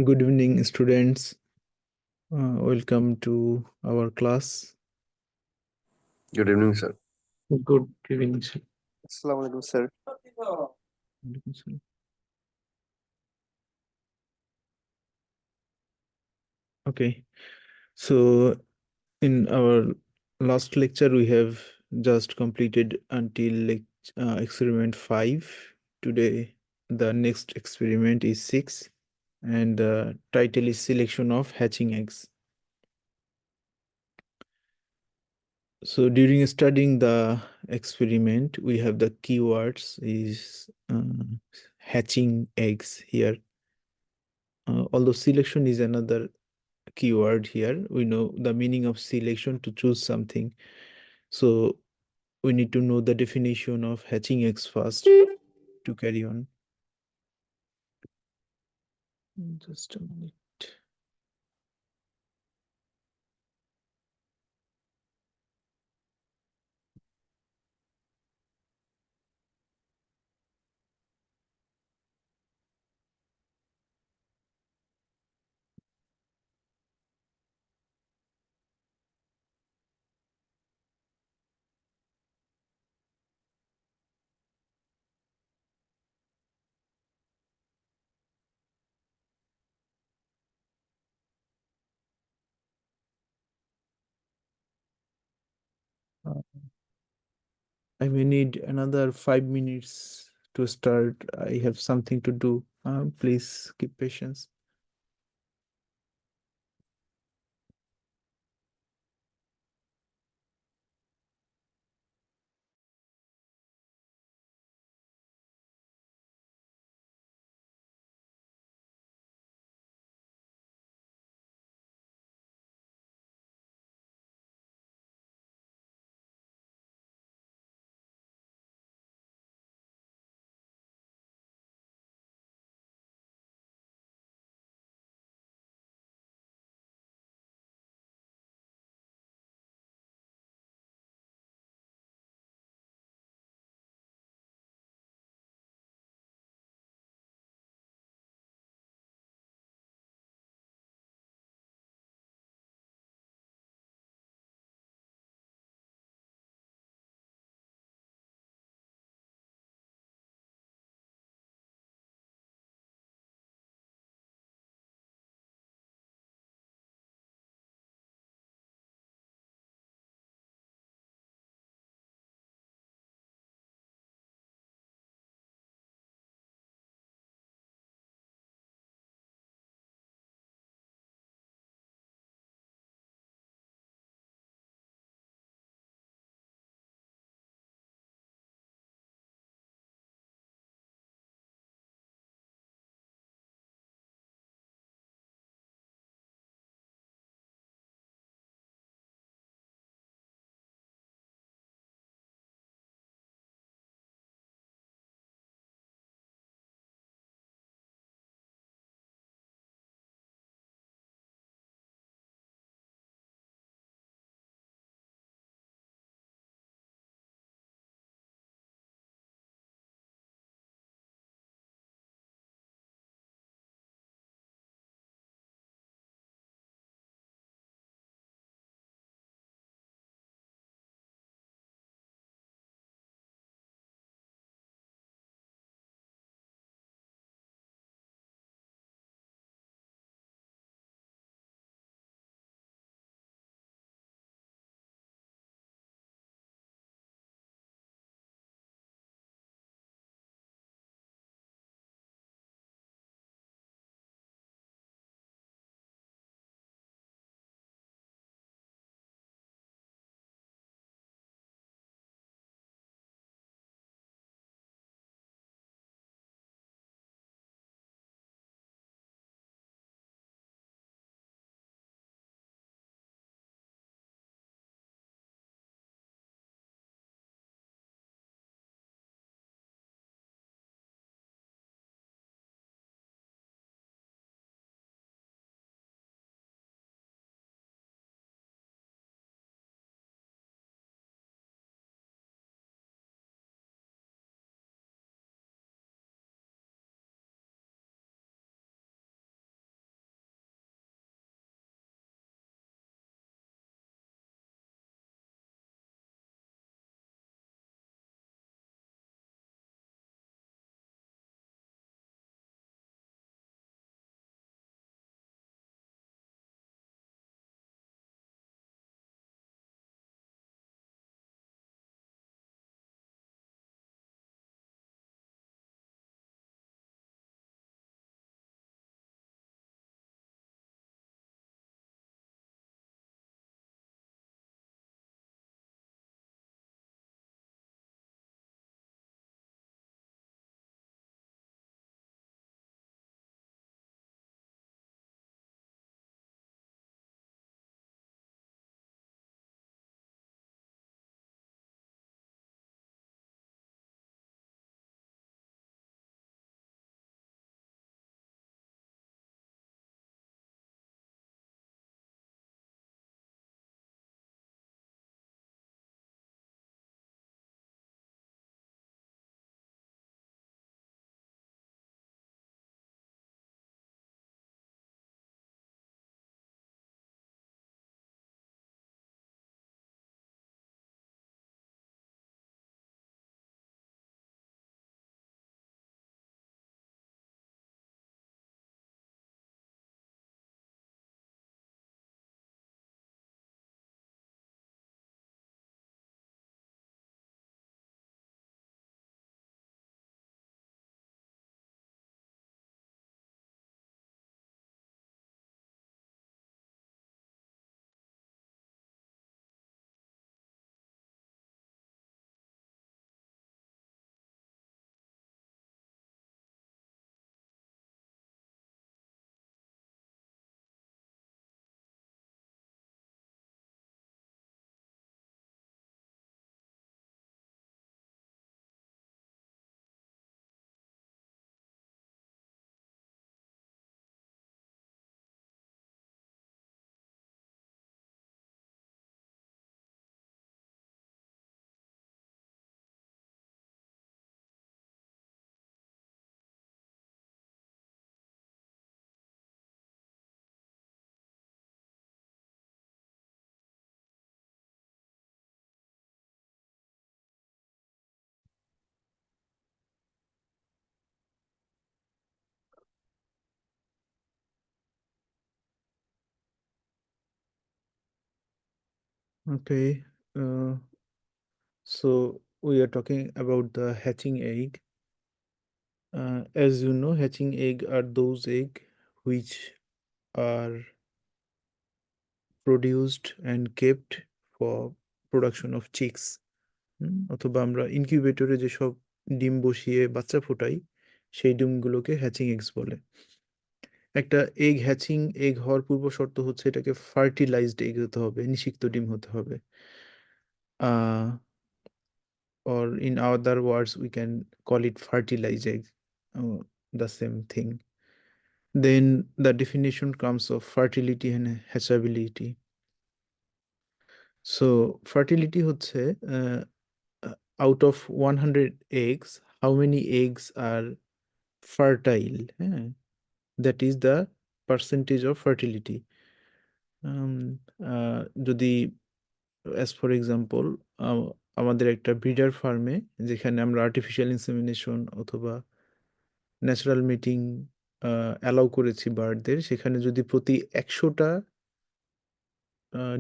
Good evening, students. Welcome to our class. Good evening, sir. Good evening, sir. Assalamu alaikum, sir. Okay, so in our last lecture, we have just completed until experiment 5. Today, the next experiment is 6, and the title is Selection of Hatching Eggs. So during studying the experiment, we have the keywords is hatching eggs here. Although selection is another keyword here, we know the meaning of selection to choose something. So we need to know the definition of hatching eggs first to carry on. Just a minute. Uh, I may need another 5 minutes to start. I have something to do. Please keep patience. Okay. Uh, so we are talking about the hatching egg. As you know, hatching egg are those egg which are produced and kept for production of chicks. অথবা আমরা ইনকিউবেটরে যেসব ডিম বসিয়ে বাচ্চা ফোটাই সেই ডিমগুলোকে hatching eggs বলে। একটা এগ হ্যাচিং এগ হওয়ার পূর্ব শর্ত হচ্ছে এটাকে ফার্টিলাইজড এগ হতে হবে, নিষিক্ত ডিম হতে হবে। Or in other words, we can call it fertilized egg, the same thing. Then the definition comes of fertility and hatchability. So fertility হচ্ছে out of 100 eggs, how many eggs are fertile? That is the percentage of fertility. যদি as for example আমাদের একটা breeder ফার্মে যেখানে আমরা artificial insemination অথবা natural meeting allow করেছি বার্ডদের, সেখানে যদি প্রতি 100টা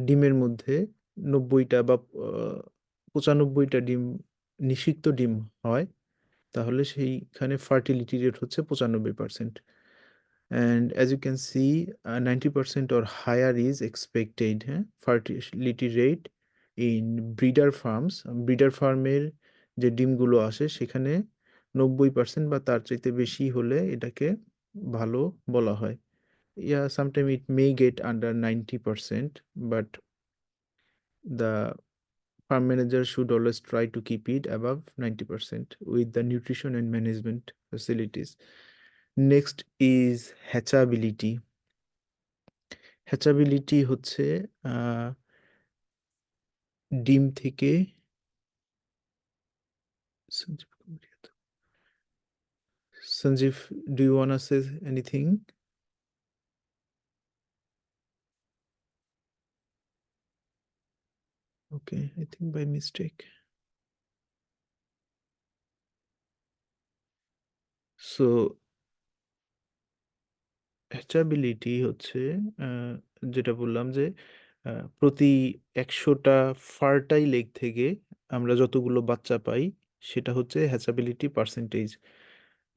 ডিমের মধ্যে 90টা বা 95টা ডিম নিষিক্ত ডিম হয়, তাহলে সেইখানে ফার্টিলিটি রেট হচ্ছে 95%। And as you can see, 90% or higher is expected, fertility rate in breeder farms. Breeder ফার্মের যে ডিমগুলো আসে সেখানে 90% বা তার চাইতে বেশি হলে এটাকে ভালো বলা হয়। Yeah, sometimes it may get under 90%, but the farm manager should always try to keep it above 90% with the nutrition and management facilities. Next is hatchability. হ্যাচাবিলিটি হচ্ছে আহ, ডিম থেকে Sanjeev, do you want say anything? Okay, I think by mistake. So hatchability হচ্ছে আহ, যেটা বললাম যে প্রতি 100টা ফার্টাইল এগ থেকে আমরা যতগুলো বাচ্চা পাই সেটা হচ্ছে হ্যাচাবিলিটি পার্সেন্টেজ।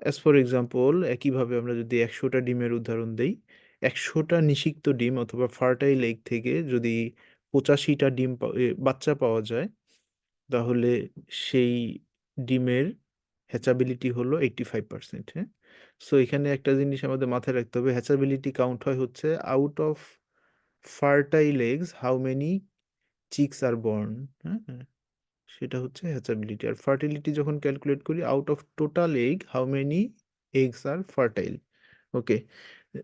অ্যাজ ফর এক্সাম্পল, একইভাবে আমরা যদি 100টা ডিমের উদাহরণ দেই, 100টা নিষিক্ত ডিম অথবা ফার্টাইল এগ থেকে যদি 85টা বাচ্চা পাওয়া যায়, তাহলে সেই ডিমের হ্যাচাবিলিটি হলো 85%। হ্যাঁ, সো এখানে একটা জিনিস আমাদের মাথায় রাখতে হবে, হ্যাচাবিলিটি কাউন্ট হয় হচ্ছে out of fertile eggs how many chicks are born. হ্যাঁ, সেটা হচ্ছে হ্যাচাবিলিটি। আর ফার্টিলিটি যখন ক্যালকুলেট করি, out of total egg how many eggs are fertile. Okay,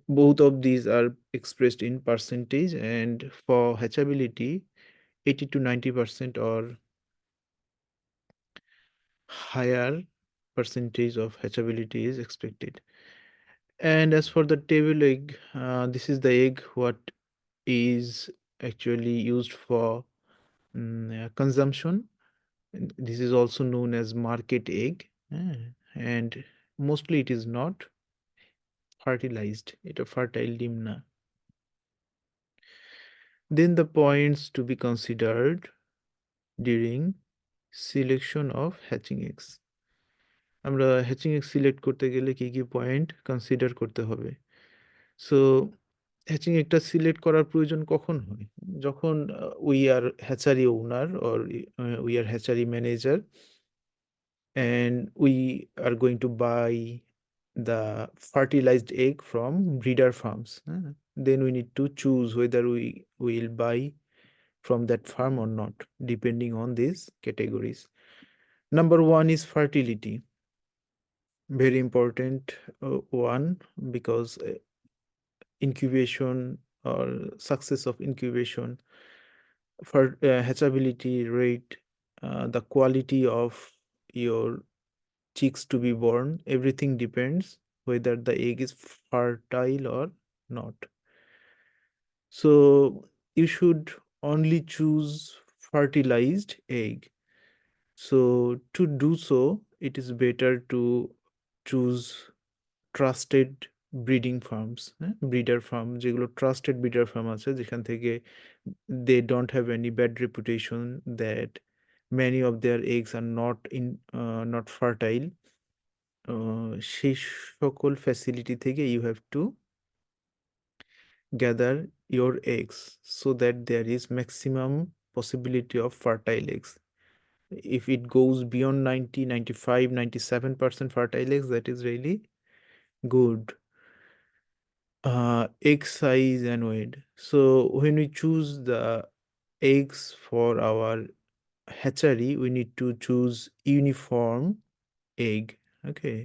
both of these are expressed in percentage, and for hatchability 80 to 90% or higher percentage of hatchability is expected. And as for the table egg, this is the egg what is actually used for consumption. And this is also known as market egg, and mostly it is not fertilized, এটা fertile ডিম না। Then the points to be considered during selection of hatching eggs. আমরা hatching egg select করতে গেলে কি কি point consider করতে হবে? সো হ্যাচিং এগটা সিলেক্ট করার প্রয়োজন কখন হয়? যখন we are hatchery owner or we are hatchery manager and we are going to buy the fertilized egg from breeder farms. Then we need to choose whether we will buy from that farm or not, depending on these categories. Number one is fertility. Very important one, because incubation or success of incubation, for hatchability rate, the quality of your chicks to be born, everything depends whether the egg is fertile or not. So you should only choose fertilized egg. So to do so, it is better to choose trusted breeding farms, হ্যাঁ, breeder farm, যেগুলো trusted breeder farm আছে, যেখান থেকে they don't have any bad reputation that many of their eggs are not fertile. সেই সকল facility থেকে you have to gather your eggs so that there is maximum possibility of fertile eggs. If it goes beyond 90, 95, 97% fertile eggs, that is really good. Egg size and weight. So when we choose the eggs for our hatchery, we need to choose uniform egg. Okay.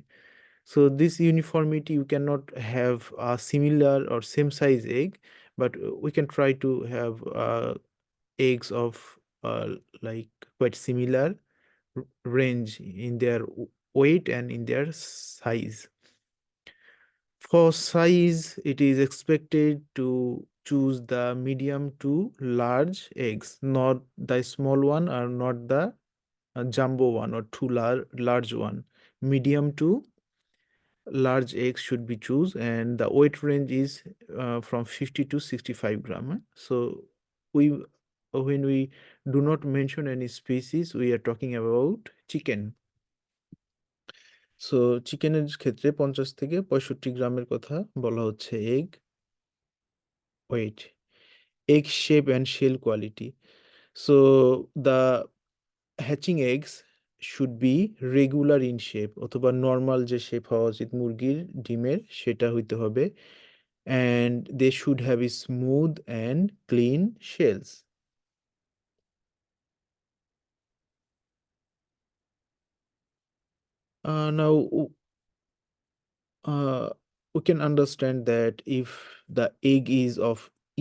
So this uniformity, you cannot have a similar or same size egg, but we can try to have eggs of like quite similar range in their weight and in their size. For size, it is expected to choose the medium to large eggs, not the small one or not the jumbo one or too large one. Medium to large eggs should be choose, and the weight range is from 50 to 65 gram. So we when we do not mention any species, we are talking about chicken. So চিকেনের ক্ষেত্রে 50 থেকে 65 গ্রামের কথা বলা হচ্ছে egg weight. Egg shape and shell quality. So the hatching eggs should be regular in shape, অথবা normal যে shape হওয়া উচিত মুরগির ডিমের সেটা হইতে হবে, and they should have a smooth and clean shells. Now uh, we can understand that if the egg is of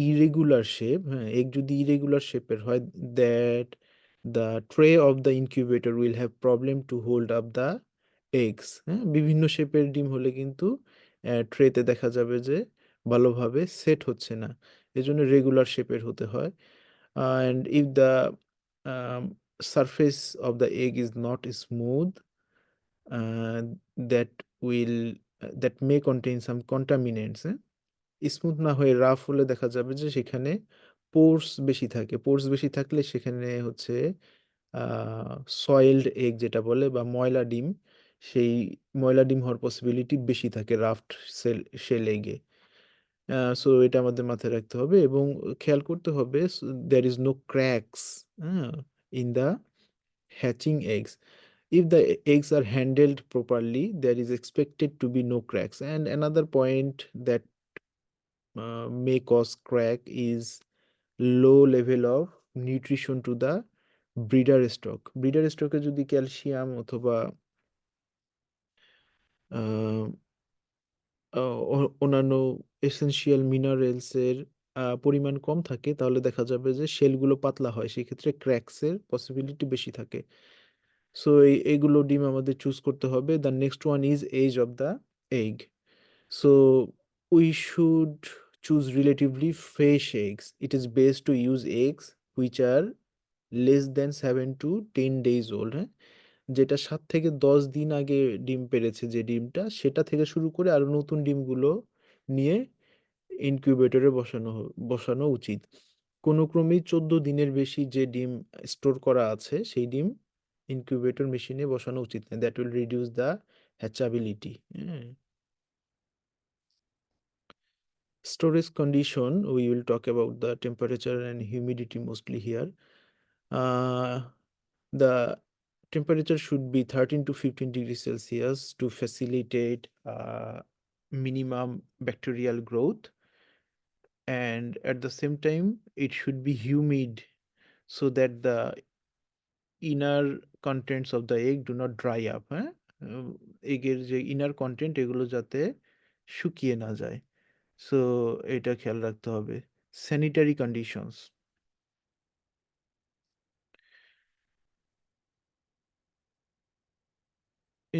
irregular shape, egg যদি irregular shape হয়, that the tray of the incubator will have problem to hold up the eggs. হ্যাঁ, বিভিন্ন শেপের ডিম হলে কিন্তু ট্রেতে দেখা যাবে যে ভালোভাবে সেট হচ্ছে না, এজন্য রেগুলার শেপের হতে হয়। And if the um, surface of the egg is not smooth, uh, that will that may contain some contaminants. Smooth না হয়ে রাফ হলে দেখা যাবে যে সেখানে পোর্স বেশি থাকে, পোর্স বেশি থাকলে সেখানে হচ্ছে সয়েলড এগ যেটা বলে বা ময়লা ডিম, সেই ময়লা ডিম হওয়ার পসিবিলিটি বেশি থাকে রাফট শেল এগে। সো এটা আমাদের মাথায় রাখতে হবে এবং খেয়াল করতে হবে there is no cracks in the hatching eggs. If the eggs are handled properly, there is expected to be no cracks. And another point that may cause crack is low level of nutrition to the breeder stock. Breeder স্টকে যদি calcium অথবা আহ, অন্যান্য essential মিনারেলসের পরিমাণ কম থাকে, তাহলে দেখা যাবে যে শেলগুলো পাতলা হয়, সেক্ষেত্রে ক্র্যাকসের পসিবিলিটি বেশি থাকে। সো এইগুলো ডিম আমাদের চুজ করতে হবে। The next one is age of the egg. So we should choose relatively fresh eggs. It is best to use eggs which are less than 7 to 10 days old. হ্যাঁ, যেটা 7 থেকে 10 দিন আগে ডিম পেড়েছে, যে ডিমটা, সেটা থেকে শুরু করে আরো নতুন ডিমগুলো নিয়ে ইনকিউবেটরে বসানো উচিত। কোনো ক্রমেই 14 দিনের বেশি যে ডিম স্টোর করা আছে সেই ডিম ইনকিউবেটর মেশিনে বসানো উচিত না। That will reduce the hatchability. Storage condition, we will talk about the temperature and humidity mostly here. The temperature should be 13 to 15 degrees Celsius to facilitate minimum bacterial growth, and at the same time it should be humid so that the inner contents of the egg do not dry up. হ্যাঁ, এগের যে inner content এগুলো যাতে শুকিয়ে না যায়, so এটা খেয়াল রাখতে হবে। Sanitary conditions,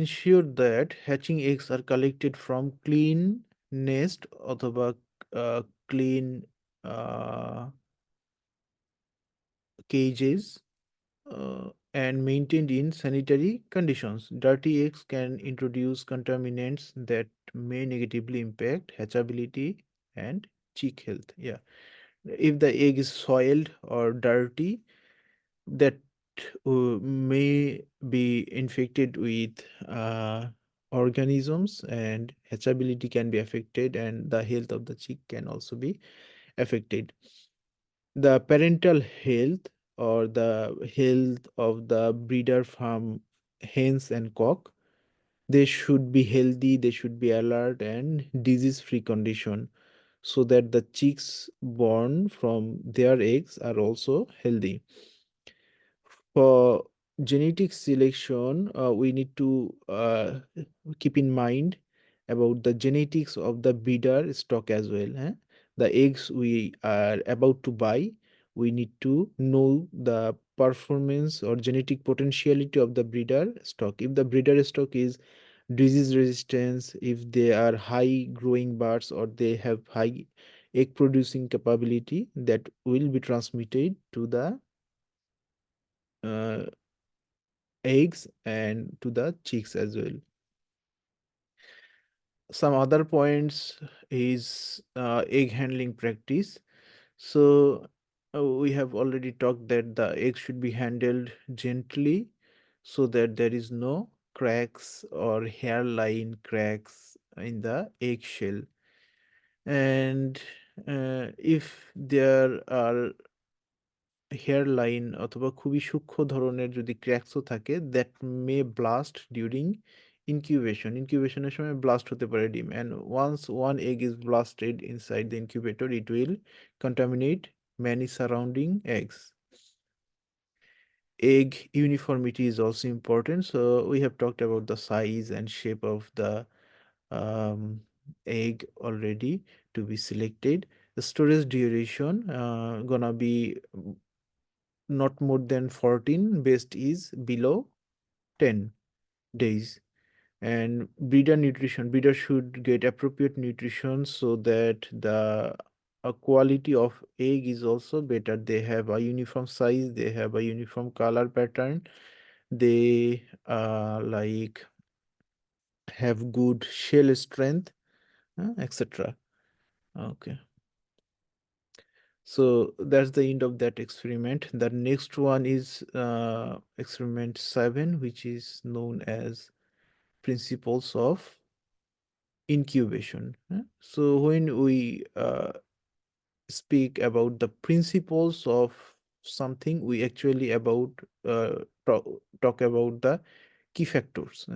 ensure that hatching eggs are collected from clean nest অথবা clean cages, and maintained in sanitary conditions. Dirty eggs can introduce contaminants that may negatively impact hatchability and chick health. Yeah, if the egg is soiled or dirty, that may be infected with organisms, and hatchability can be affected, and the health of the chick can also be affected. The parental health or the health of the breeder farm hens and cock, they should be healthy, they should be alert and disease free condition, so that the chicks born from their eggs are also healthy. For genetic selection, we need to keep in mind about the genetics of the breeder stock as well. The eggs we are about to buy, we need to know the performance or genetic potentiality of the breeder stock. If the breeder stock is disease resistance, if they are high growing birds, or they have high egg producing capability, that will be transmitted to the uh, eggs and to the chicks as well. Some other points is egg handling practice. So we have already talked that the egg should be handled gently, so that there is no cracks or hairline cracks in the eggshell. And if there are hairline অথবা খুবই সূক্ষ্ম ধরনের যদি ক্র্যাকসও থাকে, that may blast during ইনকিউবেশনের সময় blast হতে পারে ডিম, and once one egg is blasted inside the incubator, it will contaminate many surrounding eggs. Egg uniformity is also important. So we have talked about the size and shape of the egg already to be selected. The storage duration gonna be not more than 14, best is below 10 days. And breeder should get appropriate nutrition, so that the quality of egg is also better. They have a uniform size, they have a uniform color pattern, they like have good shell strength, etc. Okay, so that's the end of that experiment. The next one is experiment 7, which is known as principles of incubation. So when we speak about the principles of something, we actually about talk about the key factors.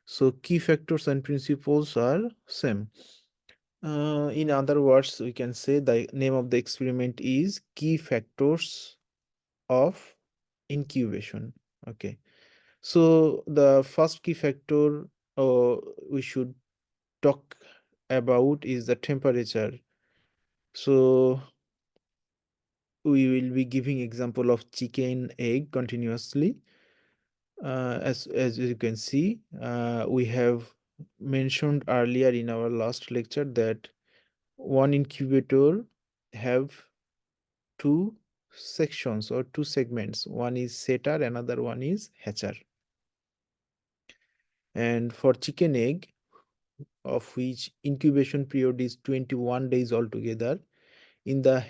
So key factors and principles are same. In other words, we can say the name of the experiment is key factors of incubation. Okay. So the first key factor we should talk about is the temperature. So we will be giving example of chicken egg continuously. As you can see, we have mentioned earlier in our last lecture that one incubator have two sections or two segments. One is setter, another one is hatcher. And for chicken egg, of which incubation period is 21 days altogether, in the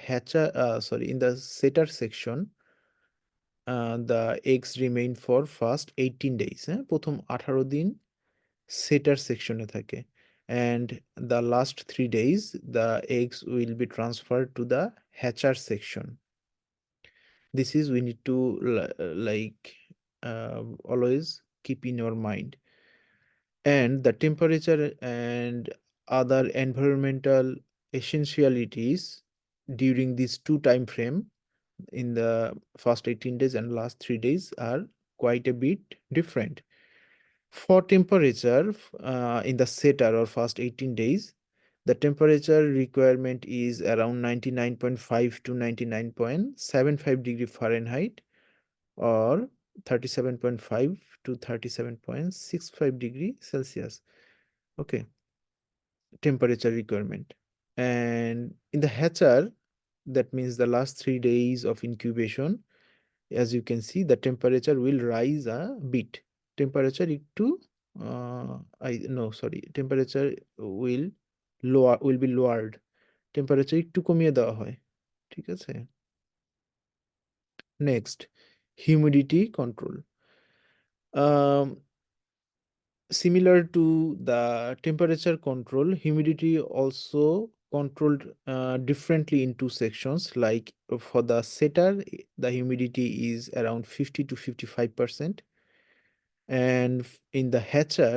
in the setter section, the eggs remain for first 18 days. প্রথম 18 দিন সেটার সেকশনে থাকে, and the last 3 days the eggs will be transferred to the hatcher section. This is we need to like always keep in your mind. And the temperature and other environmental essentialities during these two time frame, in the first 18 days and last 3 days, are quite a bit different. For temperature, in the setter or first 18 days, the temperature requirement is around 99.5 to 99.75 degree Fahrenheit, or 37.5 to 37.65 degree Celsius. Okay, temperature requirement. And in the hatcher, that means the last 3 days of incubation, as you can see, the temperature will rise a bit. Temperature একটু I no sorry, temperature will will be lowered. Temperature একটু কমিয়ে দেওয়া হয়, ঠিক আছে। Next, humidity control. Similar to the temperature control, humidity also controlled differently in two sections. Like for the setter, the humidity is around 50 to 55%, and in the hatcher,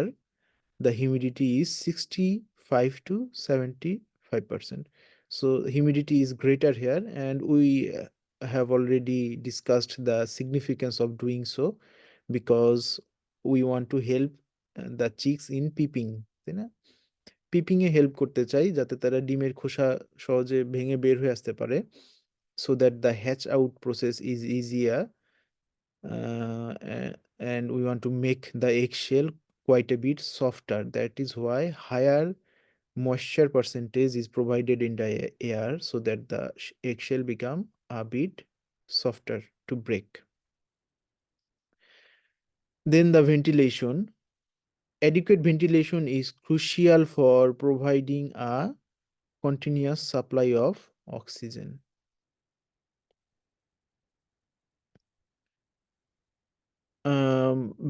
the humidity is 65 to 75%. So humidity is greater here, and we have already discussed the significance of doing so, because we want to help the chicks in peeping, তাই না? Piping এ help করতে চাই যাতে তারা ডিমের খোসা সহজে ভেঙে বের হয়ে আসতে পারে, so that the hatch out process is easier, and we want to make the eggshell quite a bit softer. That is why higher moisture percentage is provided in the air, so that the eggshell become a bit softer to break. Then the ventilation. Adequate ventilation is crucial for providing a continuous supply of oxygen.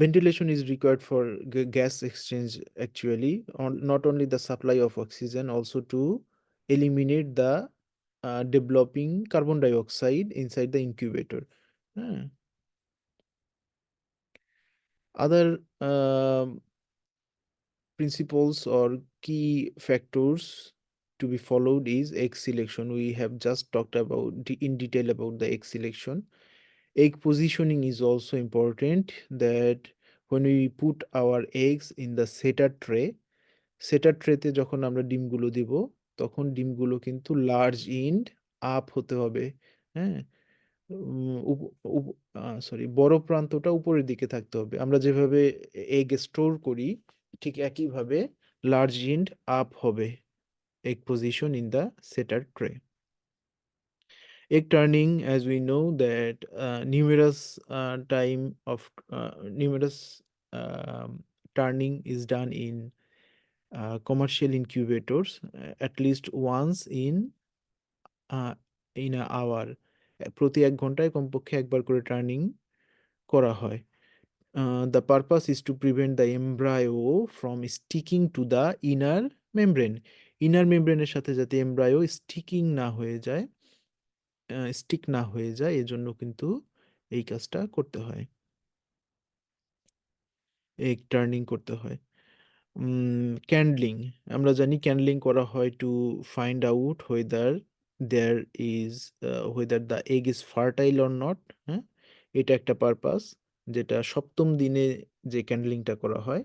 Ventilation is required for gas exchange, actually, not only the supply of oxygen, also to eliminate the developing carbon dioxide inside the incubator. Other principles or key factors to be followed is egg selection. We have just talked about in detail about the egg selection. Egg positioning is also important, that when we put our eggs in the setter ট্রেতে যখন আমরা ডিমগুলো দিব, তখন ডিমগুলো কিন্তু large ইন্ড up হতে হবে। হ্যাঁ, সরি, বড় প্রান্তটা উপরের দিকে থাকতে হবে। আমরা যেভাবে এগ স্টোর করি, ঠিক একইভাবে লার্জ ইন্ড আপ হবে egg position in the setter tray. Egg turning, as we know that numerous turning is done in commercial incubators, at least once uh, in an hour. প্রতি 1 ঘন্টায় কমপক্ষে একবার করে টার্নিং করা হয়। The purpose is to prevent the embryo from sticking to the inner membrane. Inner মেমব্রেনের সাথে যাতে এমব্রায়ো স্টিক না হয়ে যায়, এজন্য কিন্তু এই কাজটা করতে হয়, এগ টার্নিং করতে হয়। ক্যান্ডলিং, আমরা জানি ক্যান্ডলিং করা হয় to find out there is whether the egg is fertile or not. হ্যাঁ, এটা একটা পারপাস, যেটা সপ্তম দিনে যে ক্যান্ডলিংটা করা হয়,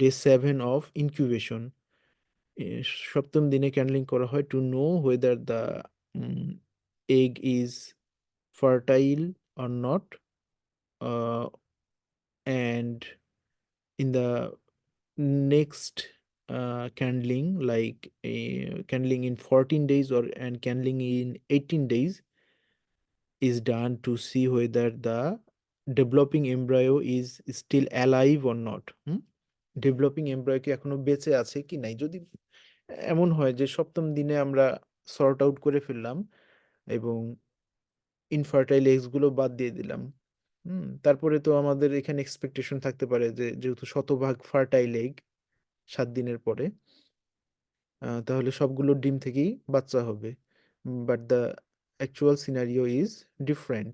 ডে 7 অফ ইনকিউবেশন। সপ্তম দিনে ক্যান্ডলিং করা হয় to know whether the egg is fertile or not, and in the next candling, like candling in 14 days or and candling in 18 days, is done to see whether the developing embryo is still alive or not. Developing embryo কি এখনো বেঁচে আছে কি নাই। যদি এমন হয় যে সপ্তম দিনে আমরা সর্ট আউট করে ফেললাম এবং ইনফার্টাইল এগস গুলো বাদ দিয়ে দিলাম, তারপরে তো আমাদের এখানে এক্সপেকটেশন থাকতে পারে যে যেহেতু শতভাগ ফার্টাইল এগ 7 দিনের পরে, তাহলে সবগুলো ডিম থেকেই বাচ্চা হবে। But the actual scenario is different.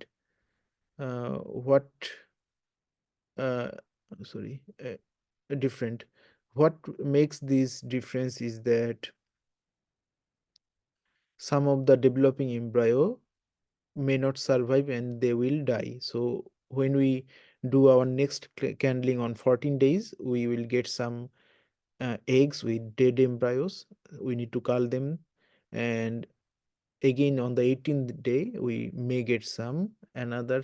What sorry different. What makes this difference is that some of the developing embryo may not survive and they will die. So when we do our next candling on 14 days, we will get some eggs with dead embryos. We need to cull them, and again on the 18th day we may get some another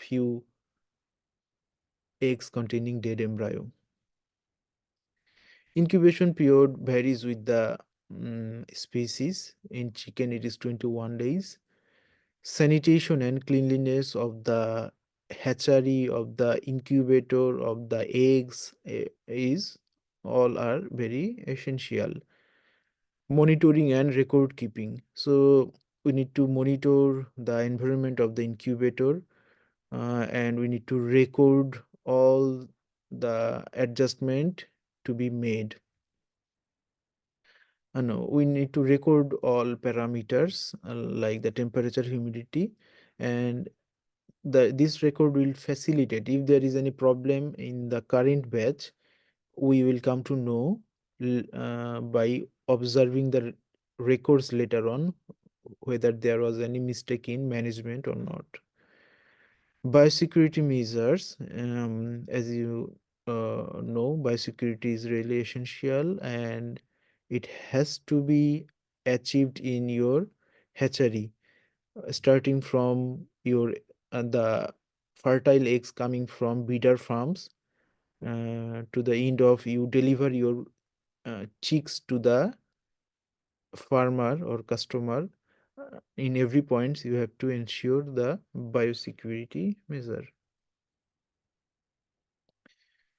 few eggs containing dead embryo. Incubation period varies with the species. In chicken, it is 21 days. Sanitation and cleanliness of the hatchery, of the incubator, of the eggs is all are very essential. Monitoring and record keeping. So we need to monitor the environment of the incubator, and we need to record all the adjustment to be made. No, we need to record all parameters like the temperature, humidity, and this record will facilitate if there is any problem in the current batch. We will come to know by observing the records later on whether there was any mistake in management or not. Biosecurity measures, as you know, biosecurity is really essential, and it has to be achieved in your hatchery, starting from your the fertile eggs coming from breeder farms to the end of you deliver your chicks to the farmer or customer. In every point you have to ensure the biosecurity measure.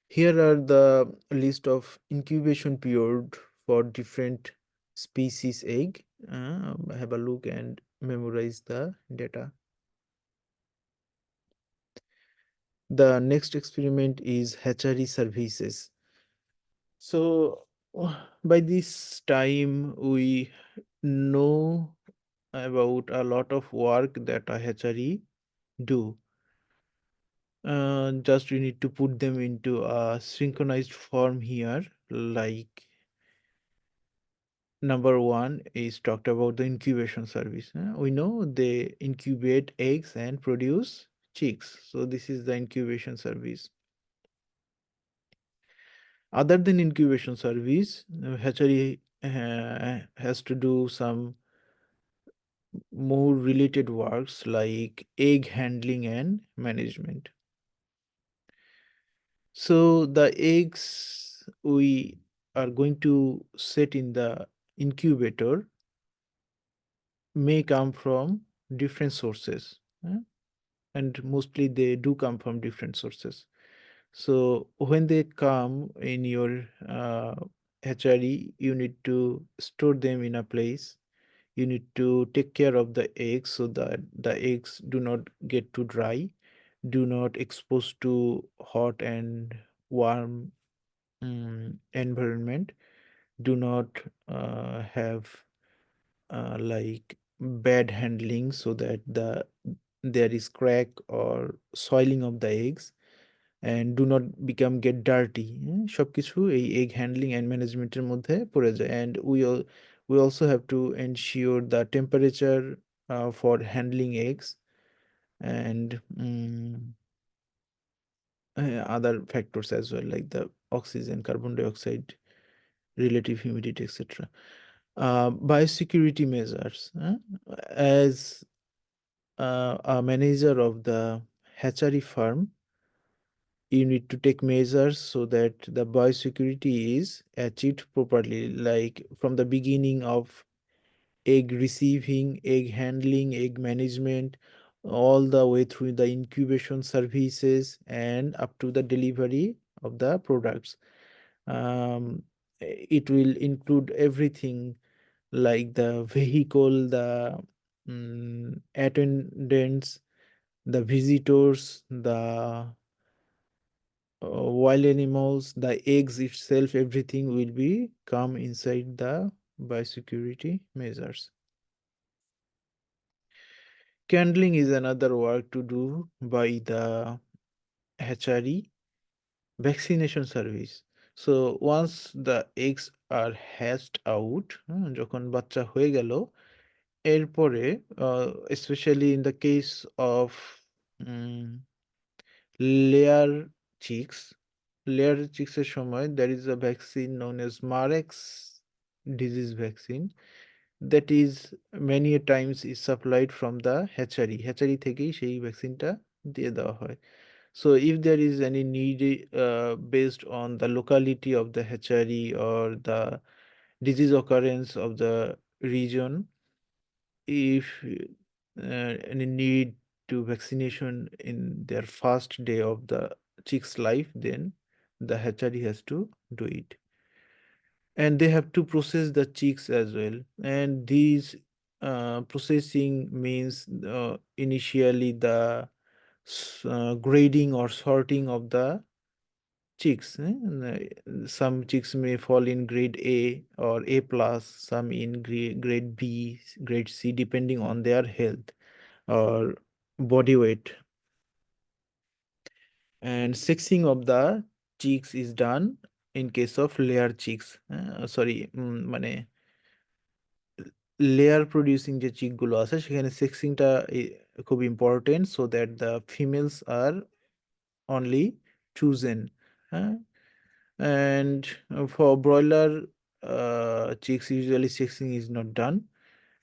Here are the list of incubation period for different species egg. Have a look and memorize the data. The next experiment is hatchery services. So by this time we know about a lot of work that a hatchery do. Just we need to put them into a synchronized form here. Like number one is talked about the incubation service. We know they incubate eggs and produce chicks. So this is the incubation service. Other than incubation service, hatchery has to do some more related works like egg handling and management. So the eggs we are going to set in the incubator may come from different sources, and mostly they do come from different sources. So when they come in your hatchery, you need to store them in a place. You need to take care of the eggs so that the eggs do not get too dry, do not expose to hot and warm environment, do not have like bad handling so that there is crack or soiling of the eggs, and do not become get dirty. সবকিছু এই egg handling and ম্যানেজমেন্টের মধ্যে পড়ে যায়, and we also have to ensure the temperature for handling eggs, and other factors as well like the oxygen, carbon dioxide, relative humidity, etc. Biosecurity measures. As a manager of the hatchery farm, you need to take measures so that the biosecurity is achieved properly, like from the beginning of egg receiving, egg handling, egg management, all the way through the incubation services and up to the delivery of the products. It will include everything like the vehicle, the attendants, the visitors, the wild animals, the eggs itself, everything will be come inside the biosecurity measures. Candling is another work to do by the hatchery. Vaccination service. So once the eggs are hatched out, যখন বাচ্চা হয়ে গেল, এরপরে especially in the case of layer chicks, layer চিক্সের সময় there is a vaccine known as Marex disease vaccine that is many a times is supplied from the hatchery থেকেই সেই ভ্যাকসিনটা দিয়ে দেওয়া হয়. So if there is any need based on the locality of the hatchery or the disease occurrence of the region, if any need to vaccination in their first day of the chick's life, then the hatchery has to do it. And they have to process the chicks as well. And these processing means initially the grading or sorting of the chicks. Some chicks may fall in grade A or A plus, some in grade B, grade C, depending on their health or body weight. And sexing of the chicks is done in case of layer chicks. মানে layer producing যে চিকগুলো আছে সেখানে সেক্সিংটা খুব important, so that the females are only chosen. হ্যাঁ, and for broiler chicks usually sexing is not done,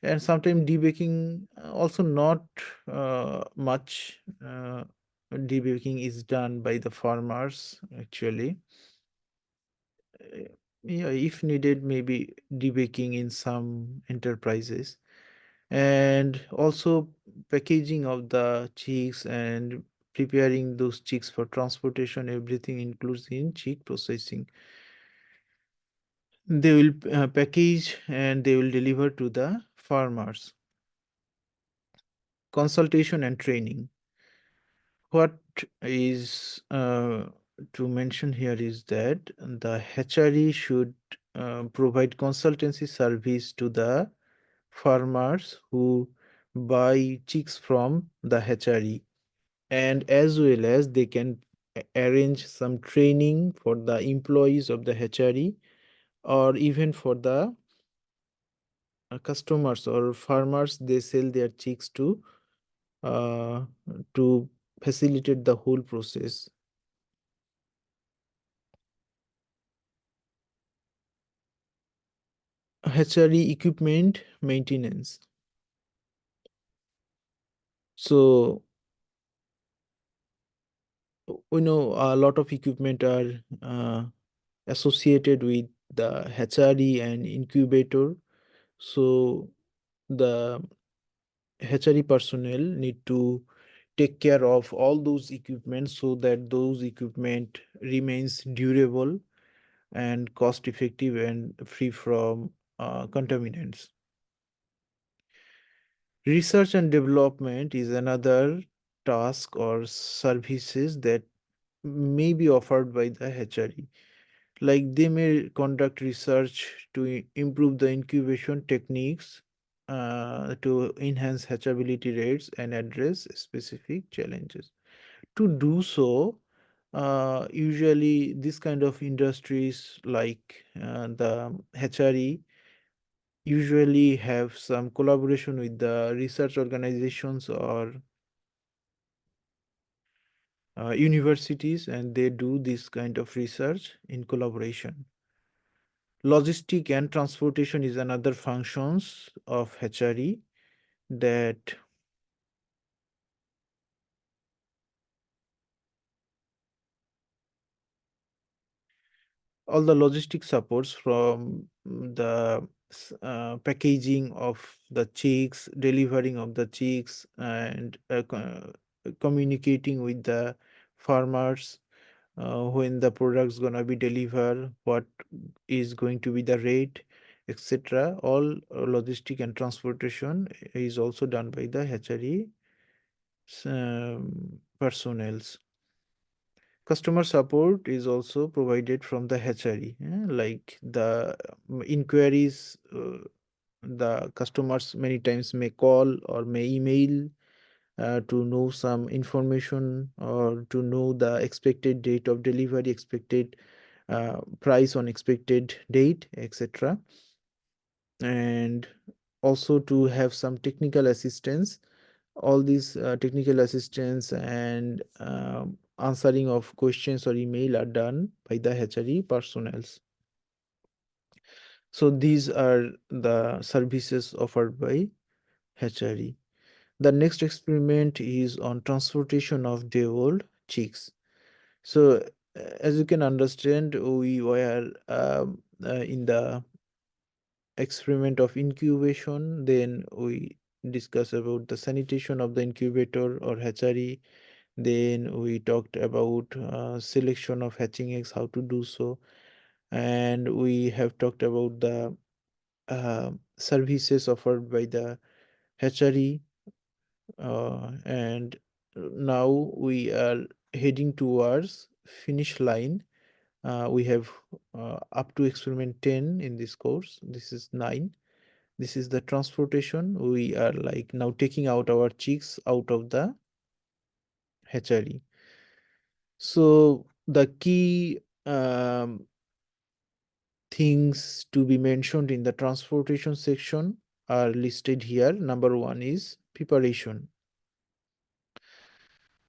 and sometimes debaking also not much. Debaking is done by the farmers actually. Uh, yeah, if needed, maybe debaking in some enterprises. And also packaging of the chicks and preparing those chicks for transportation, everything includes in chick processing. They will package and they will deliver to the farmers. Consultation and training. What is to mention here is that the hatchery should provide consultancy service to the farmers who buy chicks from the hatchery, and as well as they can arrange some training for the employees of the hatchery, or even for the customers or farmers they sell their chicks uh, to facilitate the whole process. Hatchery equipment maintenance. So we know a lot of equipment are associated with the hatchery and incubator. So the hatchery personnel need to take care of all those equipment so that those equipment remains durable and cost effective and free from contaminants. Research and development is another task or services that may be offered by the hatchery. Like they may conduct research to improve the incubation techniques, to enhance hatchability rates and address specific challenges. To do so, usually this kind of industries like the hatchery usually have some collaboration with the research organizations or universities, and they do this kind of research in collaboration. Logistic and transportation is another functions of hatchery, that all the logistic supports from the packaging of the chicks, delivering of the chicks, and communicating with the farmers when the product's gonna be delivered, what is going to be the rate, etc. All logistic and transportation is also done by the hatchery personnels. Customer support is also provided from the hatchery, like the inquiries. The customers many times may call or may email to know some information or to know the expected date of delivery, expected price on expected date, etc. And also to have some technical assistance. All these technical assistance and answering of questions or email are done by the hatchery personnels. So these are the services offered by hatchery. The next experiment is on transportation of day-old chicks. So as you can understand, we were in the experiment of incubation, then we discussed about the sanitation of the incubator or hatchery. Then we talked about selection of hatching eggs, how to do so, and we have talked about the services offered by the hatchery, and now we are heading towards finish line. We have up to experiment 10 in this course. This is 9. This is the transportation. We are like now taking out our chicks out of the hatchery. So the key things to be mentioned in the transportation section are listed here. Number one is preparation.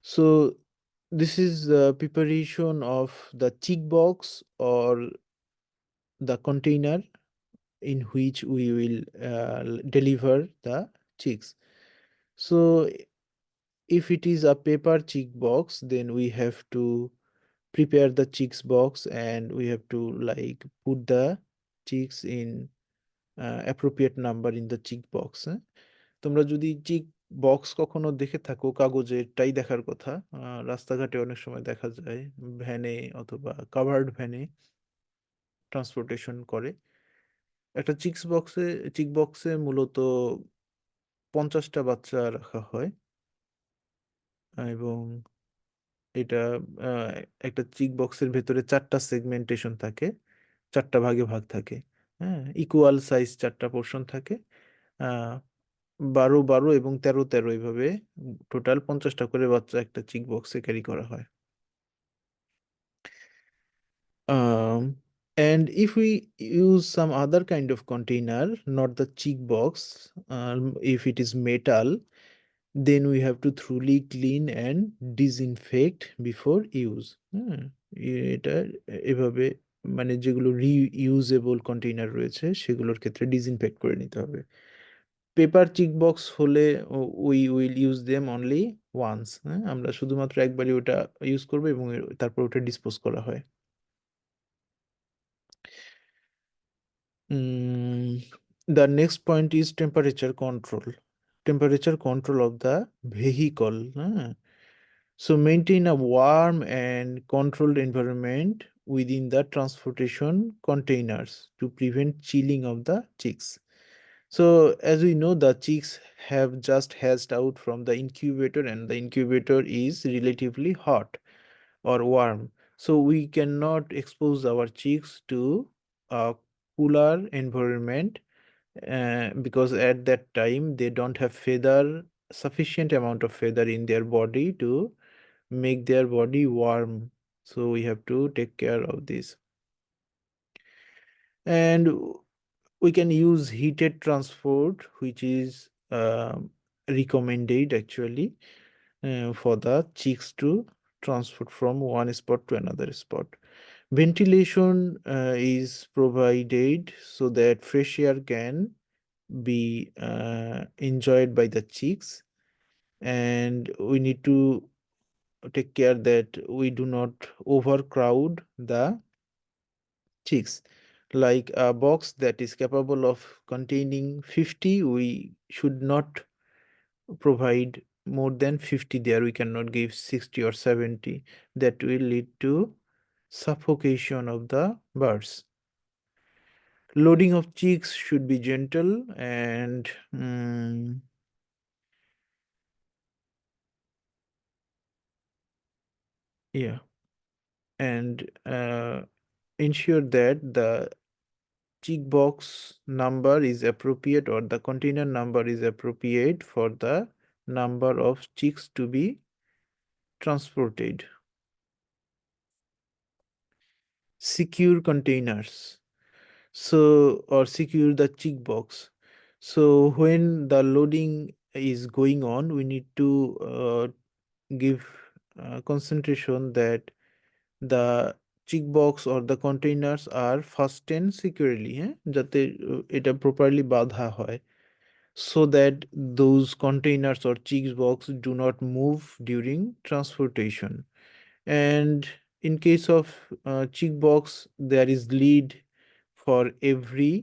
So this is the preparation of the chick box or the container in which we will deliver the chicks. So if it is a paper chick box, then we have to prepare the chicks box and we have to like put the chicks in appropriate number in the chick box. তোমরা যদি চিক box কখনো দেখে থাকো, কাগজে এটাই দেখার কথা। রাস্তাঘাটে অনেক সময় দেখা যায় ভ্যানে অথবা কাভার্ড ভ্যানে ট্রান্সপোর্টেশন করে। একটা চিক বক্সে মূলত 50টা বাচ্চা রাখা হয় এবং এটা একটা চিক বক্সের ভেতরে 4টা সেগমেন্টেশন থাকে, 4টা ভাগে ভাগ থাকে। হ্যাঁ, ইকুয়াল সাইজ 4টা পোর্শন থাকে। 12 12 এবং 13 13 এইভাবে টোটাল 50টা করে বাচ্চা একটা চিক বক্সে ক্যারি করা হয়। Um, and if we use some other kind of container, not the cheek box, if it is metal, then we have to thoroughly clean and disinfect before use. এটা এভাবে মানে যেগুলো রিইউজেবল কন্টেইনার রয়েছে সেগুলোর ক্ষেত্রে disinfect করে নিতে হবে। পেপার চিক বক্স হলে we will use them only once. আমরা শুধুমাত্র একবারই ওটা ইউজ করবো এবং তারপর ওটা ডিসপোজ করা হয়। The next point is temperature control. Temperature control of the vehicle. So maintain a warm and controlled environment within the transportation containers to prevent chilling of the chicks. So as we know, the chicks have just hatched out from the incubator and the incubator is relatively hot or warm. So we cannot expose our chicks to a cooler environment because at that time they don't have sufficient amount of feather in their body to make their body warm. So we have to take care of this. And we can use heated transport, which is recommended actually for the chicks to transport from one spot to another spot. Ventilation is provided so that fresh air can be enjoyed by the chicks, and we need to take care that we do not overcrowd the chicks. Like a box that is capable of containing 50, we should not provide more than 50 there. We cannot give 60 or 70. That will lead to suffocation of the birds. Loading of chicks should be gentle and yeah, and ensure that the chick box number is appropriate or the container number is appropriate for the number of chicks to be transported. Secure containers. So, or secure the chick box. So when the loading is going on, we need to give concentration that the chick box or the containers are fastened securely, যাতে এটা properly বাঁধা হয়, so that those containers or chick box do not move during transportation. And in case of chick box, there is lead for every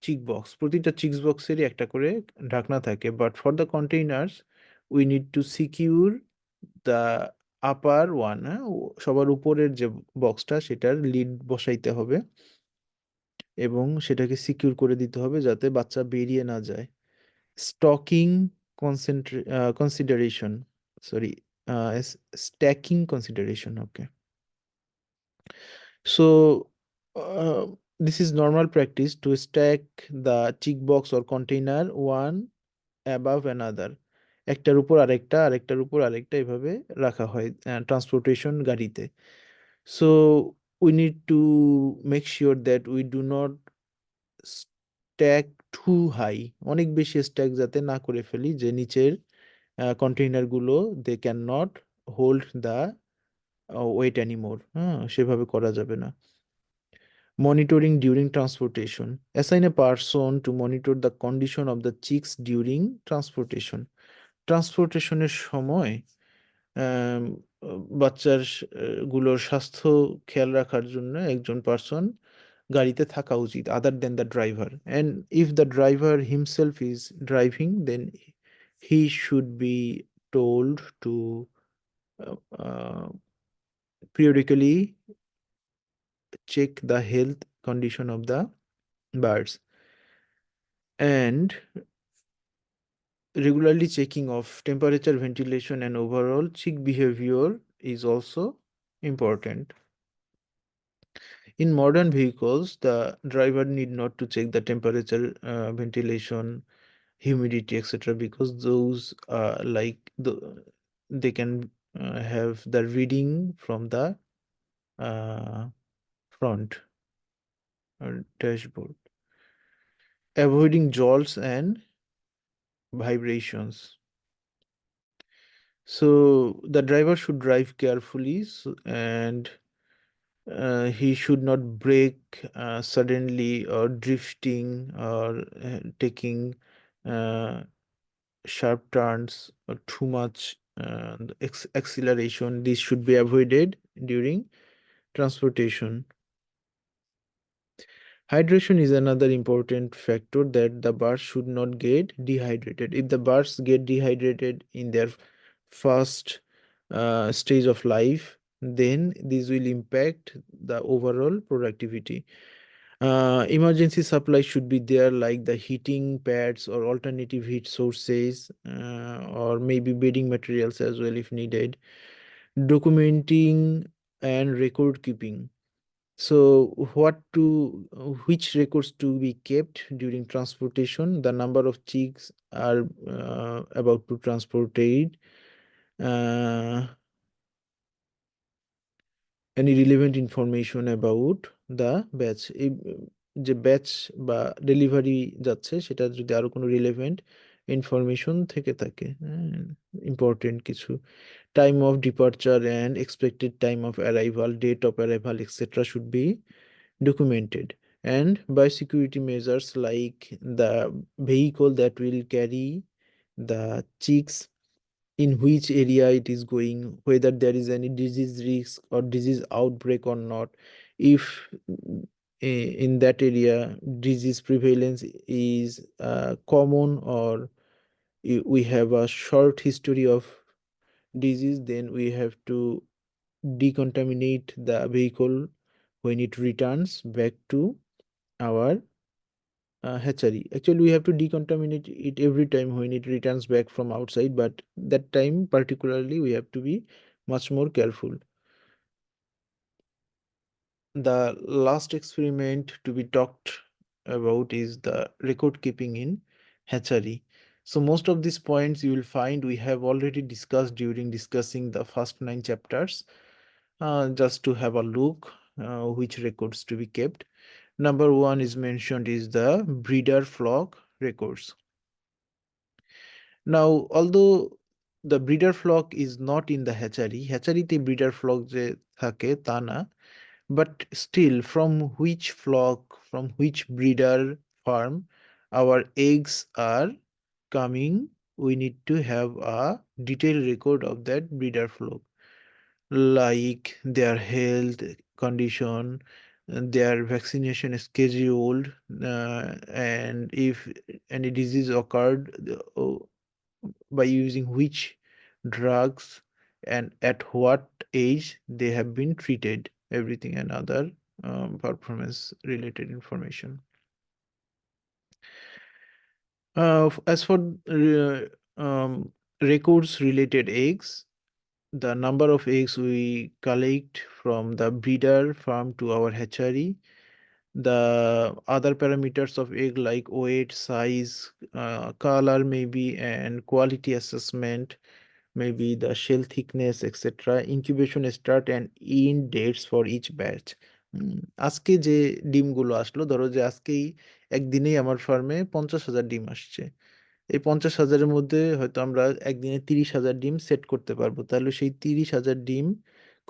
chick box, প্রতিটা chick বক্সেরই একটা করে ঢাকনা থাকে, but for the containers we need to secure the upper one. হ্যাঁ, সবার উপরের যে বক্সটা সেটার লিড বসাইতে হবে এবং সেটাকে সিকিউর করে দিতে হবে যাতে বাচ্চা বেরিয়ে না যায়। Stocking consideration, sorry, stacking consideration, okay. So, this is normal practice to stack the chick box or container one above another. একটার উপর আরেকটা, আরেকটার উপর আরেকটা এভাবে রাখা হয় ট্রান্সপোর্টেশন গাড়িতে। So we need to make sure that we do not stack too high, অনেক বেশি স্ট্যাক যাতে না করে ফেলি যে নিচের কন্টেইনারগুলো they can not hold the weight anymore. হ্যাঁ, সেভাবে করা যাবে না। Monitoring during transportation. Assign a person to monitor the condition of the chicks during transportation. ট্রান্সপোর্টেশনের সময় আম, বাচ্চার গুলোর স্বাস্থ্য খেয়াল রাখার জন্য একজন পার্সন গাড়িতে থাকা উচিত, other than the driver. And if the driver himself is driving, then he should be told to periodically check the health condition of the birds, and regularly checking of temperature, ventilation, and overall chick behavior is also important. In modern vehicles, the driver need not to check the temperature, ventilation, humidity, etc., because those they can have the reading from the uh, front dashboard. Avoiding jolts and vibrations. So the driver should drive carefully, and he should not brake suddenly or drifting or taking uh, sharp turns or too much acceleration. This should be avoided during transportation. Hydration is another important factor, that the birds should not get dehydrated. If the birds get dehydrated in their first stage of life, then this will impact the overall productivity. Emergency supply should be there, like the heating pads or alternative heat sources, or maybe bedding materials as well if needed. Documenting and record keeping. So, which records to be kept during transportation? The number of chicks are about to transported, uh, any relevant information about the batch, এই যে batch বা delivery যাচ্ছে সেটা যদি আরো কোনো relevant information থেকে থাকে, ইম্পর্টেন্ট কিছু, time of departure and expected time of arrival, date of arrival, etcetera should be documented. And biosecurity measures like the vehicle that will carry the chicks, in which area it is going, whether there is any disease risk or disease outbreak or not. If in that area disease prevalence is common, or we have a short history of disease, then we have to decontaminate the vehicle when it returns back to our hatchery. Actually, we have to decontaminate it every time when it returns back from outside, but that time particularly we have to be much more careful. The last experiment to be talked about is the record keeping in hatchery. So most of these points you will find we have already discussed during discussing the first 9 chapters. Just to have a look, which records to be kept. Number one is mentioned is the breeder flock records. Now, although the breeder flock is not in the hatchery, hatchery breeder flock যে থাকে তা না, but still from which flock, from which breeder farm our eggs are coming, we need to have a detailed record of that breeder flock, like their health condition, their vaccination scheduled, and if any disease occurred, by using which drugs and at what age they have been treated, everything and other performance related information. As for records related eggs, the number of eggs we collect from the breeder farm to our hatchery, the other parameters of egg like weight, size, color maybe, and quality assessment, maybe the shell thickness, etc. Incubation start and end dates for each batch. আজকে যে ডিমগুলো আসলো, ধরো যে আজকেই একদিনেই আমার ফার্মে 50,000 ডিম আসছে। এই 50,000-এর মধ্যে হয়তো আমরা একদিনে 30,000 ডিম সেট করতে পারবো। তাহলে সেই 30,000 ডিম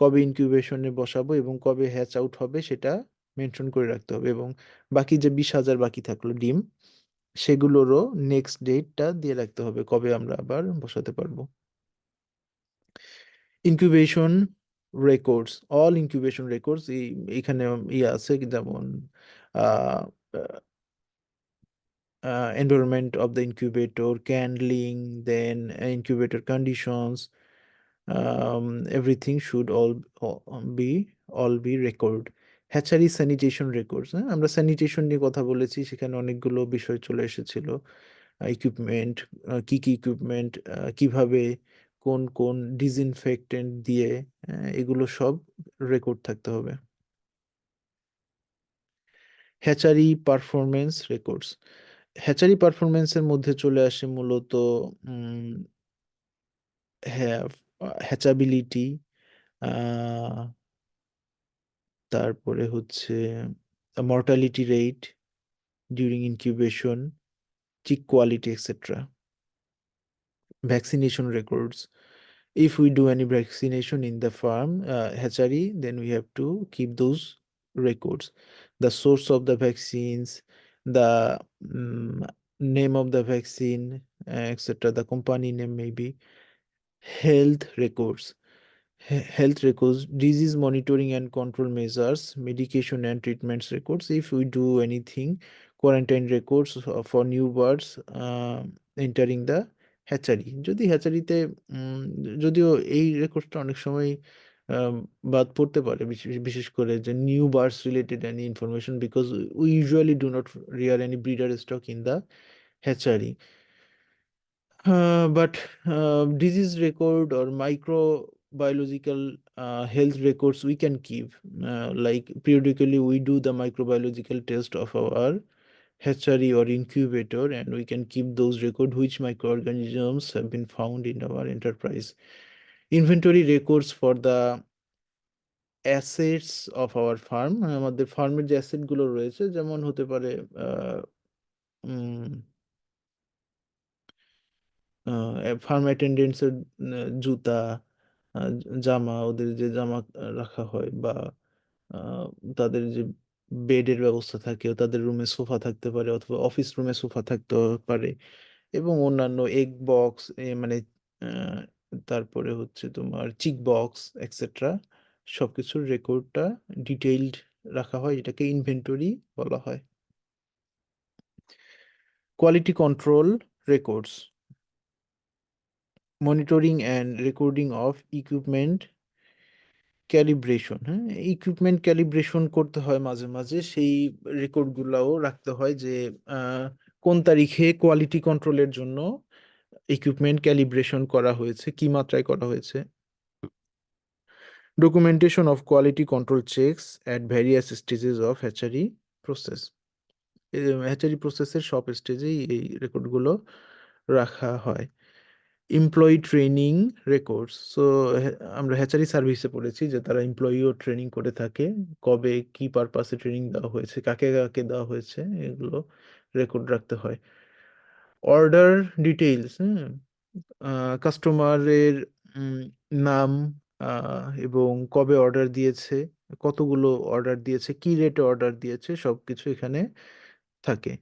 কবে ইনকিউবেশনে বসাবো এবং কবে হ্যাচ আউট হবে সেটা মেনশন করে রাখতে হবে, এবং বাকি যে 20,000 বাকি থাকলো ডিম, সেগুলোরও নেক্সট ডেটটা দিয়ে রাখতে হবে কবে আমরা আবার বসাতে পারবো। Incubation records, all incubation records এখানে ইয়ে আছে, যেমন environment of the incubator, candling, then incubator conditions, everything should all be record. Hatchery sanitation records, হ্যাঁ, আমরা স্যানিটেশন নিয়ে কথা বলেছি, সেখানে অনেকগুলো বিষয় চলে এসেছিল। ইকুইপমেন্ট, কি কি ইকুইপমেন্ট, কিভাবে, কোন কোন ডিসইনফেক্টেন্ট দিয়ে, এগুলো সব রেকর্ড থাকতে হবে। হ্যাচারি পারফরমেন্স রেকর্ডস, হ্যাচারি পারফরমেন্সের মধ্যে চলে আসে মূলত হ্যাচাবিলিটি, তারপরে হচ্ছে mortality rate during incubation, chick quality, etcetera. Vaccination records, if we do any vaccination in the farm, hatchery, then we have to keep those records, the source of the vaccines, the name of the vaccine, etc., the company name maybe. Health records, health records, disease monitoring and control measures, medication and treatments records. If we do anything, quarantine records for new birds entering the hatchery, যদি হ্যাচারিতে যদিও এই রেকর্ডটা অনেক সময় আম, বাদ পড়তে পারে, বিশেষ বিশেষ করে যে new birds related any information, because we usually do not rear any breeder stock in the hatchery. But disease record or microbiological health records we can keep. Like periodically, we do the microbiological test of our hatchery or incubator, and we can keep those records which microorganisms have been found in our enterprise. Inventory records for the assets of our farm, আমাদের ফার্মের যে asset গুলো রয়েছে, যেমন হতে পারে আহ উম farm অ্যাটেন্ডেন্টসের জুতা, আহ, জামা, ওদের যে জামা রাখা হয়, বা আহ, তাদের যে বেডের ব্যবস্থা থাকে, তাদের রুমে সোফা থাকতে পারে অথবা অফিস রুমে সোফা থাকতে পারে, এবং অন্যান্য এগ বক্স, মানে আহ, তারপরে হচ্ছে তোমার চিক বক্স, এক্সেট্রা, সবকিছুর রেকর্ডটা ডিটেইলড রাখা হয়, এটাকে ইনভেন্টরি বলা হয়। Quality control records, monitoring and recording of equipment calibration, হ্যাঁ, ইকুইপমেন্ট ক্যালিব্রেশন করতে হয় মাঝে মাঝে, সেই রেকর্ডগুলোও রাখতে হয় যে কোন তারিখে কোয়ালিটি কন্ট্রোলের জন্য ইকুইপমেন্ট ক্যালিব্রেশন করা হয়েছে, কি মাত্রায় করা হয়েছে। Documentation of quality control checks at various stages of hatchery process, hatchery প্রসেসের সব স্টেজেই এই রেকর্ডগুলো রাখা হয়। এমপ্লয়ি ট্রেনিং রেকর্ডস, সো আমরা হ্যাচারি সার্ভিসে পড়েছি যে তারা এমপ্লয়িও ট্রেনিং করে থাকে, কবে কি পারপাসে ট্রেনিং দেওয়া হয়েছে, কাকে কাকে দেওয়া হয়েছে, এগুলো রেকর্ড রাখতে হয়। অর্ডার ডিটেইলস, হ্যাঁ, কাস্টমারের নাম, এবং কবে অর্ডার দিয়েছে, কতগুলো অর্ডার দিয়েছে, কি রেটে অর্ডার দিয়েছে, সব কিছু এখানে থাকে।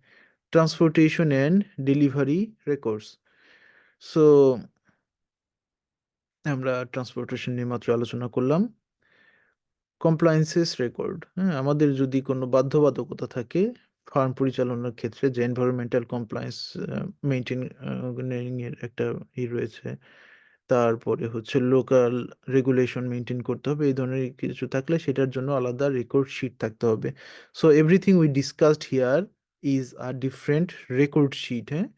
Transportation and delivery records, so আমরা ট্রান্সপোর্টেশন নিয়ে মাত্র আলোচনা করলাম। কমপ্লায়েন্সেস রেকর্ড, হ্যাঁ, আমাদের যদি কোনো বাধ্যবাধকতা থাকে ফার্ম পরিচালনার ক্ষেত্রে, যে এনভায়রনমেন্টাল কমপ্লায়েন্স মেনটেন এর একটা রয়েছে, তারপরে হচ্ছে লোকাল রেগুলেশন মেনটেন করতে হবে, এই ধরনের কিছু থাকলে সেটার জন্য আলাদা রেকর্ড শিট থাকতে হবে। So everything we discussed here is a different record sheet. হ্যাঁ,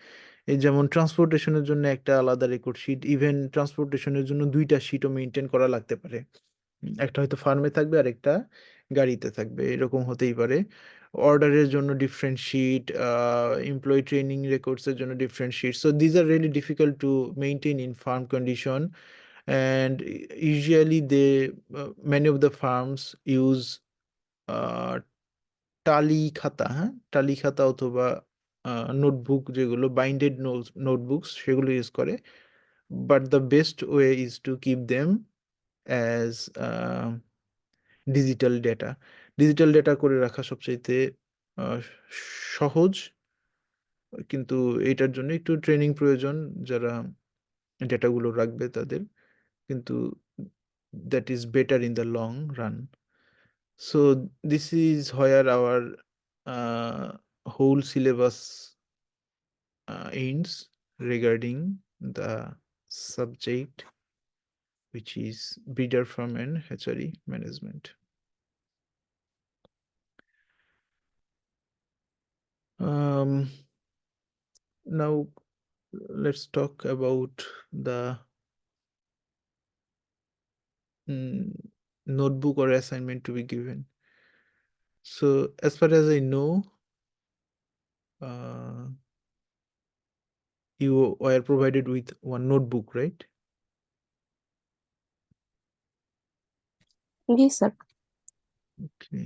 এই যেমন ট্রান্সপোর্টেশনের জন্য একটা আলাদা রেকর্ড শিট, ইভেন ট্রান্সপোর্টেশনের জন্য দুইটা শিটও মেনটেন করা লাগতে পারে। একটা হয়তো ফার্মে থাকবে আর একটা গাড়িতে থাকবে, এরকম হতেই পারে। অর্ডারের জন্য ডিফারেন্ট শিট, এমপ্লয়ি ট্রেনিং রেকর্ডসের জন্য different sheet. So these are really difficult to maintain in farm condition, and usually they many of the farms use uh, টালি খাতা, হ্যাঁ, টালি খাতা অথবা নোটবুক, যেগুলো বাইন্ডেড নোটবুকস, সেগুলো ইউজ করে। But the best way is to keep them as digital data. Digital data করে রাখা সবচাইতে আহ, সহজ, কিন্তু এটার জন্য একটু ট্রেনিং প্রয়োজন যারা ডেটাগুলো রাখবে তাদের, কিন্তু that is better in the long run. So this is where our whole syllabus ends regarding the subject, which is breeder farm and hatchery management. Now let's talk about the mm, notebook or assignment to be given. So as far as I know, uh, you were provided with one notebook, right? जी sir. Okay.